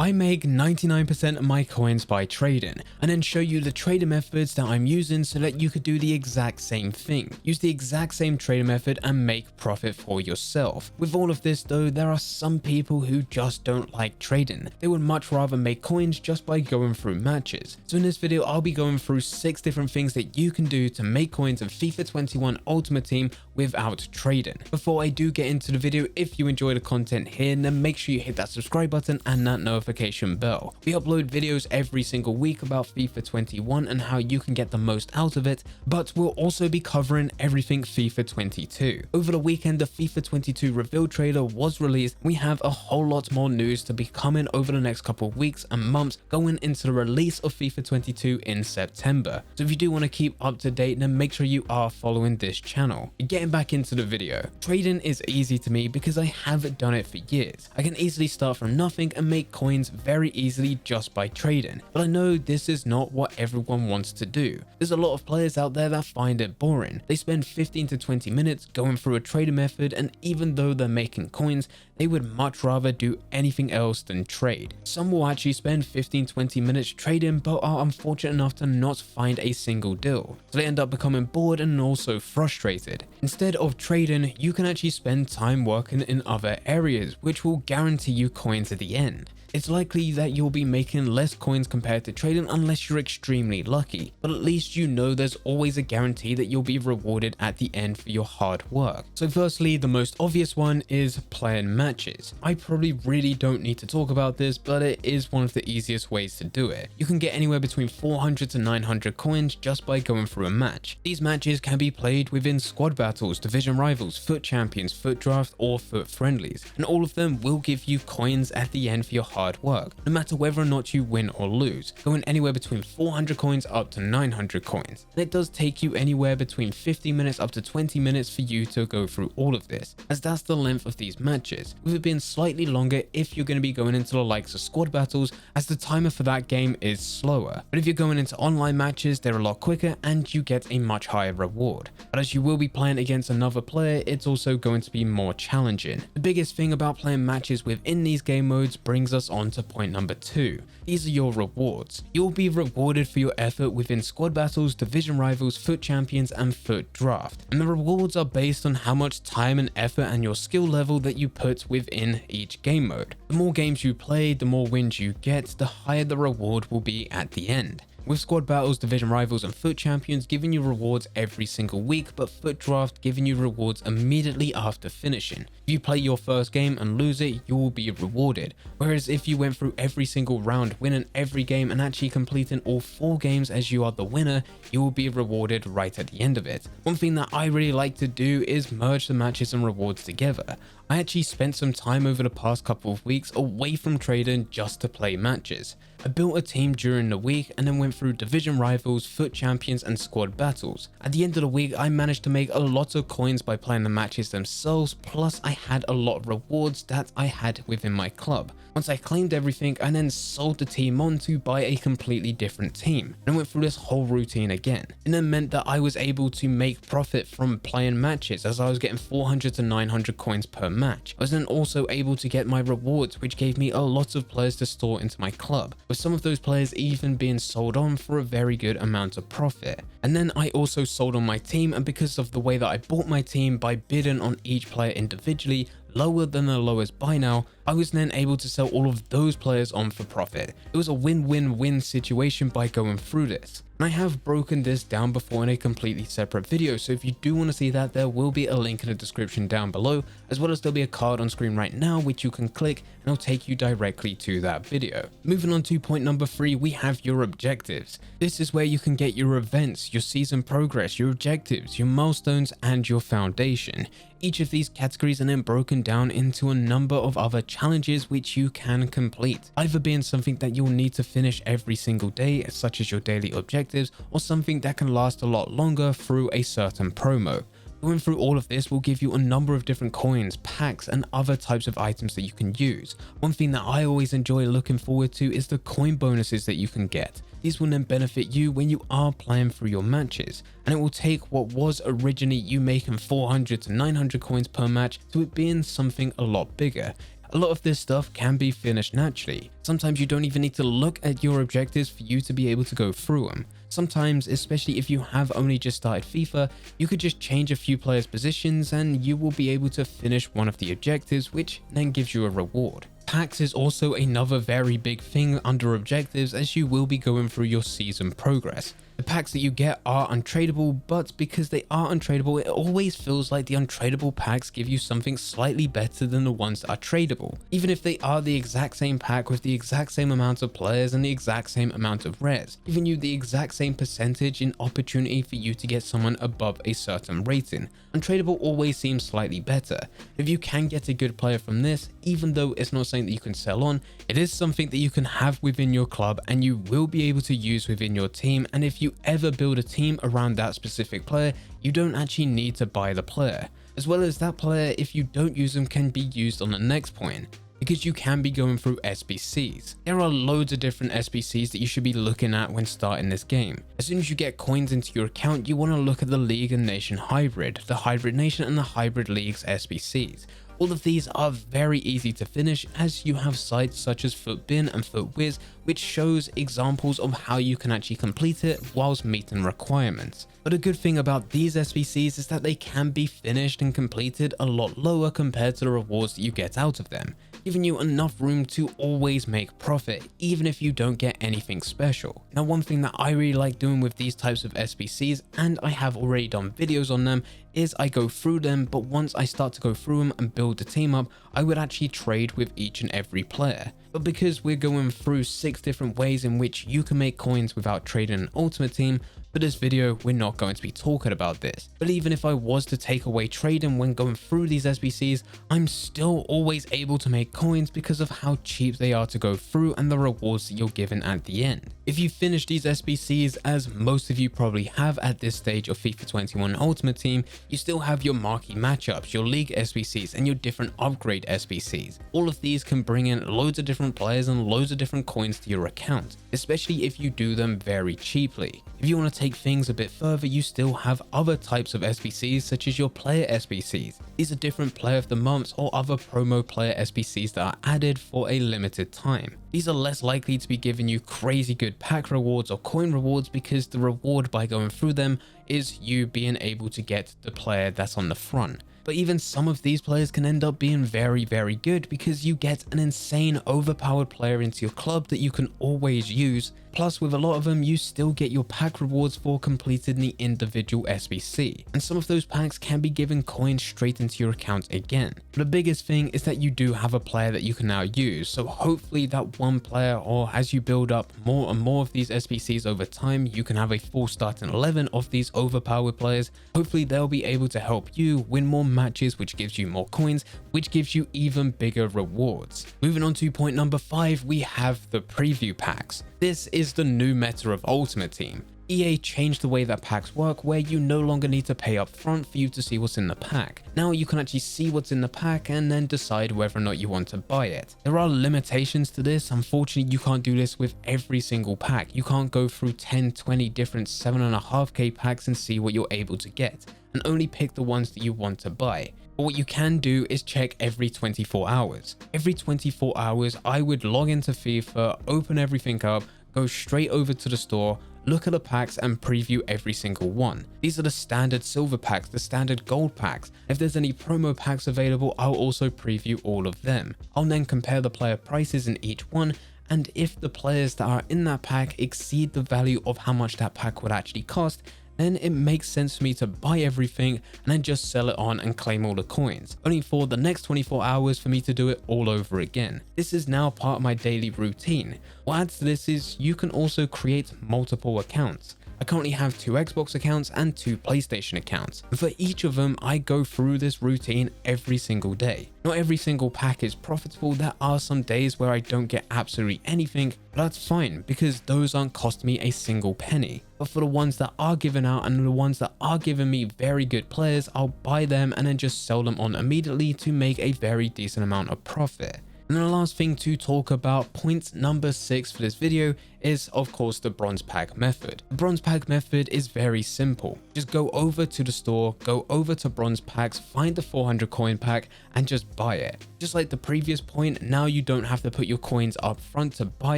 I make 99% of my coins by trading, and then show you the trading methods that I'm using so that you could do the exact same thing. Use the exact same trading method and make profit for yourself. With all of this though, there are some people who just don't like trading. They would much rather make coins just by going through matches. So in this video, I'll be going through 6 different things that you can do to make coins in FIFA 21 Ultimate Team without trading. Before I do get into the video, if you enjoy the content here, then make sure you hit that subscribe button and that notification bell. We upload videos every single week about FIFA 21 and how you can get the most out of it, but we'll also be covering everything FIFA 22. Over the weekend, the FIFA 22 reveal trailer was released. We have a whole lot more news to be coming over the next couple of weeks and months going into the release of FIFA 22 in September. So if you do want to keep up to date, then make sure you are following this channel. Getting back into the video, trading is easy to me because I have done it for years. I can easily start from nothing and make coins very easily just by trading, but I know this is not what everyone wants to do. There's a lot of players out there that find it boring. They spend 15 to 20 minutes going through a trading method, and even though they're making coins, they would much rather do anything else than trade. Some will actually spend 15-20 minutes trading but are unfortunate enough to not find a single deal, so they end up becoming bored and also frustrated. Instead of trading, you can actually spend time working in other areas, which will guarantee you coins at the end. It's likely that you'll be making less coins compared to trading unless you're extremely lucky, but at least you know there's always a guarantee that you'll be rewarded at the end for your hard work. So firstly, the most obvious one is playing matches. I probably really don't need to talk about this, but it is one of the easiest ways to do it. You can get anywhere between 400 to 900 coins just by going through a match. These matches can be played within squad battles, division rivals, foot champions, foot draft, or foot friendlies, and all of them will give you coins at the end for your hard work, no matter whether or not you win or lose, going anywhere between 400 coins up to 900 coins. And it does take you anywhere between 50 minutes up to 20 minutes for you to go through all of this, as that's the length of these matches, with it being slightly longer if you're going to be going into the likes of squad battles, as the timer for that game is slower. But if you're going into online matches, they're a lot quicker and you get a much higher reward. But as you will be playing against another player, it's also going to be more challenging. The biggest thing about playing matches within these game modes brings us on to point number 2. These are your rewards. You'll be rewarded for your effort within squad battles, division rivals, foot champions, and foot draft. And the rewards are based on how much time and effort and your skill level that you put within each game mode. The more games you play, the more wins you get, the higher the reward will be at the end. With squad battles, division rivals, and foot champions giving you rewards every single week, but foot draft giving you rewards immediately after finishing. If you play your first game and lose it, you will be rewarded. Whereas if you went through every single round, winning every game and actually completing all 4 games as you are the winner, you will be rewarded right at the end of it. One thing that I really like to do is merge the matches and rewards together. I actually spent some time over the past couple of weeks away from trading just to play matches. I built a team during the week and then went through division rivals, foot champions, and squad battles. At the end of the week, I managed to make a lot of coins by playing the matches themselves, plus I had a lot of rewards that I had within my club. Once I claimed everything, I then sold the team on to buy a completely different team, and went through this whole routine again. And then meant that I was able to make profit from playing matches, as I was getting 400 to 900 coins per match. I was then also able to get my rewards, which gave me a lot of players to store into my club, with some of those players even being sold on for a very good amount of profit. And then I also sold on my team, and because of the way that I bought my team by bidding on each player individually, lower than the lowest buy now, I was then able to sell all of those players on for profit. It was a win-win-win situation by going through this. And I have broken this down before in a completely separate video, so if you do want to see that, there will be a link in the description down below, as well as there'll be a card on screen right now which you can click and it'll take you directly to that video. Moving on to point number 3, we have your objectives. This is where you can get your events, your season progress, your objectives, your milestones, and your foundation. Each of these categories are then broken down into a number of other challenges which you can complete, either being something that you'll need to finish every single day, such as your daily objectives, or something that can last a lot longer through a certain promo. Going through all of this will give you a number of different coins, packs, and other types of items that you can use. One thing that I always enjoy looking forward to is the coin bonuses that you can get. These will then benefit you when you are playing through your matches, and it will take what was originally you making 400 to 900 coins per match to it being something a lot bigger. A lot of this stuff can be finished naturally. Sometimes you don't even need to look at your objectives for you to be able to go through them. Sometimes, especially if you have only just started FIFA, you could just change a few players' positions and you will be able to finish one of the objectives, which then gives you a reward. Packs is also another very big thing under objectives, as you will be going through your season progress. The packs that you get are untradeable, but because they are untradeable, it always feels like the untradeable packs give you something slightly better than the ones that are tradable. Even if they are the exact same pack with the exact same amount of players and the exact same amount of rares, giving you the exact same percentage in opportunity for you to get someone above a certain rating. Untradeable always seems slightly better. If you can get a good player from this, even though it's not something that you can sell on, it is something that you can have within your club and you will be able to use within your team. And if you ever build a team around that specific player, you don't actually need to buy the player. As well as that player, if you don't use them, can be used on the next point, because you can be going through SBCs. There are loads of different SBCs that you should be looking at when starting this game. As soon as you get coins into your account, you want to look at the League and Nation Hybrid, the Hybrid Nation and the Hybrid Leagues SBCs. All of these are very easy to finish, as you have sites such as FootBin and FootWiz, which shows examples of how you can actually complete it whilst meeting requirements. But a good thing about these SBCs is that they can be finished and completed a lot lower compared to the rewards that you get out of them, giving you enough room to always make profit, even if you don't get anything special. Now, one thing that I really like doing with these types of SBCs, and I have already done videos on them, is I go through them, but once I start to go through them and build the team up, I would actually trade with each and every player. But because we're going through 6 different ways in which you can make coins without trading an ultimate team, for this video, we're not going to be talking about this. But even if I was to take away trading when going through these SBCs, I'm still always able to make coins because of how cheap they are to go through and the rewards that you're given at the end. If you finish these SBCs, as most of you probably have at this stage of FIFA 21 Ultimate Team, you still have your marquee matchups, your league SBCs, and your different upgrade SBCs. All of these can bring in loads of different players and loads of different coins to your account, especially if you do them very cheaply. If you want to take things a bit further, you still have other types of SBCs, such as your player SBCs. These are different player of the months or other promo player SBCs that are added for a limited time. These are less likely to be giving you crazy good pack rewards or coin rewards, because the reward by going through them is you being able to get the player that's on the front. But even some of these players can end up being very good, because you get an insane overpowered player into your club that you can always use. Plus, with a lot of them, you still get your pack rewards for completing the individual SBC. And some of those packs can be given coins straight into your account again. But the biggest thing is that you do have a player that you can now use. So hopefully that one player, or as you build up more and more of these SBCs over time, you can have a full starting 11 of these overpowered players. Hopefully they'll be able to help you win more matches, which gives you more coins, which gives you even bigger rewards. Moving on to point number 5, we have the preview packs. This is the new meta of Ultimate Team. EA changed the way that packs work, where you no longer need to pay up front for you to see what's in the pack. Now you can actually see what's in the pack and then decide whether or not you want to buy it. There are limitations to this. Unfortunately, you can't do this with every single pack. You can't go through 10-20 different 7.5k packs and see what you're able to get, and only pick the ones that you want to buy. But what you can do is check every 24 hours. Every 24 hours, I would log into FIFA, open everything up, go straight over to the store, look at the packs and preview every single one. These are the standard silver packs, the standard gold packs. If there's any promo packs available, I'll also preview all of them. I'll then compare the player prices in each one, and if the players that are in that pack exceed the value of how much that pack would actually cost, then it makes sense for me to buy everything and then just sell it on and claim all the coins, only for the next 24 hours for me to do it all over again. This is now part of my daily routine. What adds to this is you can also create multiple accounts. I currently have 2 Xbox accounts and 2 PlayStation accounts. For each of them, I go through this routine every single day. Not every single pack is profitable. There are some days where I don't get absolutely anything, but that's fine, because those aren't costing me a single penny. But for the ones that are given out and the ones that are giving me very good players, I'll buy them and then just sell them on immediately to make a very decent amount of profit. And then the last thing to talk about, point number 6 for this video, is of course the bronze pack method. The bronze pack method is very simple. Just go over to the store, go over to bronze packs, find the 400 coin pack and just buy it. Just like the previous point, now you don't have to put your coins up front to buy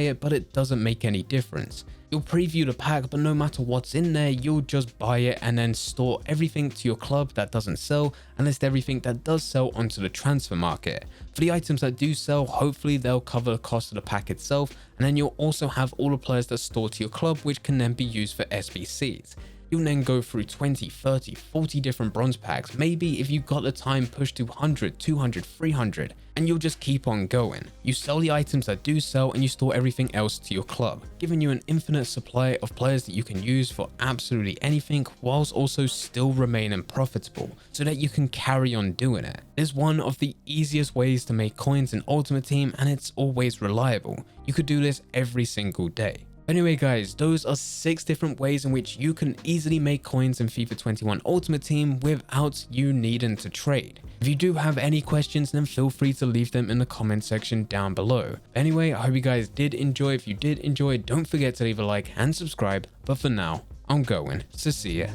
it, but it doesn't make any difference. You'll preview the pack, but no matter what's in there, you'll just buy it and then store everything to your club that doesn't sell and list everything that does sell onto the transfer market. For the items that do sell, hopefully they'll cover the cost of the pack itself, and then you'll also have all the players that store to your club, which can then be used for SBCs. You'll then go through 20, 30, 40 different bronze packs, maybe if you've got the time push to 100, 200, 300, and you'll just keep on going. You sell the items that do sell and you store everything else to your club, giving you an infinite supply of players that you can use for absolutely anything whilst also still remaining profitable so that you can carry on doing it. It's one of the easiest ways to make coins in Ultimate Team and it's always reliable. You could do this every single day. Anyway guys, those are 6 different ways in which you can easily make coins in FIFA 21 Ultimate Team without you needing to trade. If you do have any questions, then feel free to leave them in the comment section down below. Anyway, I hope you guys did enjoy. If you did enjoy, don't forget to leave a like and subscribe. But for now, I'm going to see ya.